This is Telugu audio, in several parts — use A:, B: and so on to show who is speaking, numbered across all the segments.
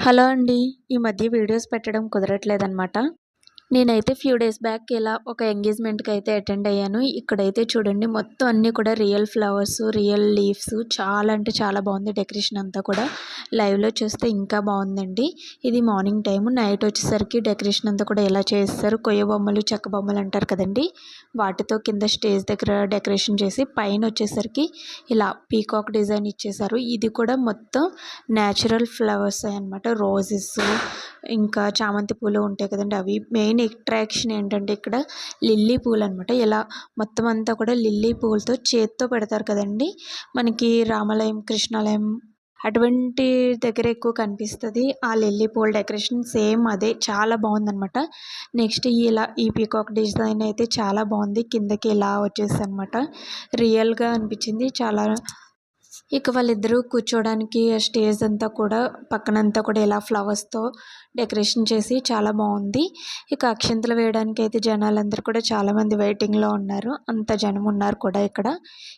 A: హలో అండి. ఈ మధ్య వీడియోస్ పెట్టడం కుదరట్లేదనమాట. నేనైతే ఫ్యూ డేస్ బ్యాక్ ఇలా ఒక ఎంగేజ్మెంట్‌కి అయితే అటెండ్ అయ్యాను. ఇక్కడైతే చూడండి మొత్తం అన్నీ కూడా రియల్ ఫ్లవర్స్, రియల్ లీవ్స్ చాలా అంటే చాలా బాగుంది డెకరేషన్ అంతా కూడా. లైవ్‌లో చూస్తే ఇంకా బాగుందండి. ఇది మార్నింగ్ టైము. నైట్ వచ్చేసరికి డెకరేషన్ అంతా కూడా ఎలా చేస్తారు, కొయ్య బొమ్మలు, చెక్క బొమ్మలు అంటారు కదండీ! వాటితో కింద స్టేజ్ దగ్గర డెకరేషన్ చేసి పైన వచ్చేసరికి ఇలా పీకాక్ డిజైన్ ఇచ్చేశారు. ఇది కూడా మొత్తం న్యాచురల్ ఫ్లవర్సే అనమాట. రోజెస్ ఇంకా చామంతి పూలు ఉంటాయి కదండీ! అవి మెయిన్ అట్రాక్షన్ ఏంటంటే ఇక్కడ లిల్లీ పూలు అనమాట. ఇలా మొత్తం అంతా కూడా లిల్లీ పూలతో చేత్తో పెడతారు కదండీ! మనకి రామాలయం, కృష్ణాలయం అటువంటి దగ్గర ఎక్కువ కనిపిస్తది. ఆ లిల్లీ పూల డెకరేషన్ సేమ్ అదే చాలా బాగుందనమాట. నెక్స్ట్ ఈ పీకాక్ డిజైన్ అయితే చాలా బాగుంది. కిందకి ఇలా వచ్చేసనమాట. రియల్‌గా అనిపించింది చాలా. ఇక వాళ్ళిద్దరూ కూర్చోవడానికి స్టేజ్ అంతా కూడా పక్కనంతా కూడా ఇలా ఫ్లవర్స్‌తో డెకరేషన్ చేసి చాలా బాగుంది. ఇక అక్షింతలు వేయడానికి అయితే జనాలందరూ కూడా చాలామంది వెయిటింగ్‌లో ఉన్నారు. అంత జనం ఉన్నారు కూడా ఇక్కడ.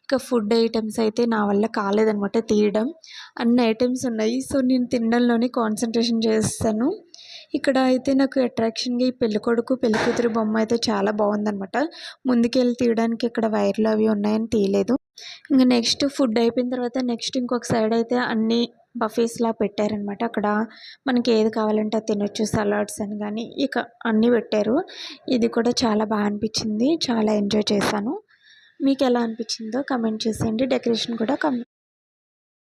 A: ఇక ఫుడ్ ఐటెమ్స్ అయితే నా వల్ల కాలేదనమాట తీయడం. అన్ని ఐటెమ్స్ ఉన్నాయి. సో నేను తినడంలోనే కాన్సంట్రేషన్ చేసేసాను. ఇక్కడ అయితే నాకు అట్రాక్షన్‌గా ఈ పెళ్ళికొడుకు, పెళ్ళికూతురు బొమ్మ అయితే చాలా బాగుందనమాట. ముందుకెళ్ళి తీయడానికి ఇక్కడ వైర్లు అవి ఉన్నాయని తీయలేదు. ఇంక నెక్స్ట్ ఫుడ్ అయిపోయిన తర్వాత నెక్స్ట్ ఇంకొక సైడ్ అయితే అన్నీ బఫేస్‌లా పెట్టారనమాట. అక్కడ మనకి ఏది కావాలంటే అది తినొచ్చు. సలాడ్స్ అని గాని ఇక అన్నీ పెట్టారు. ఇది కూడా చాలా అనిపించింది. చాలా ఎంజాయ్ చేశాను. మీకెలా అనిపించిందో కామెంట్ చేసేయండి. డెకరేషన్ కూడా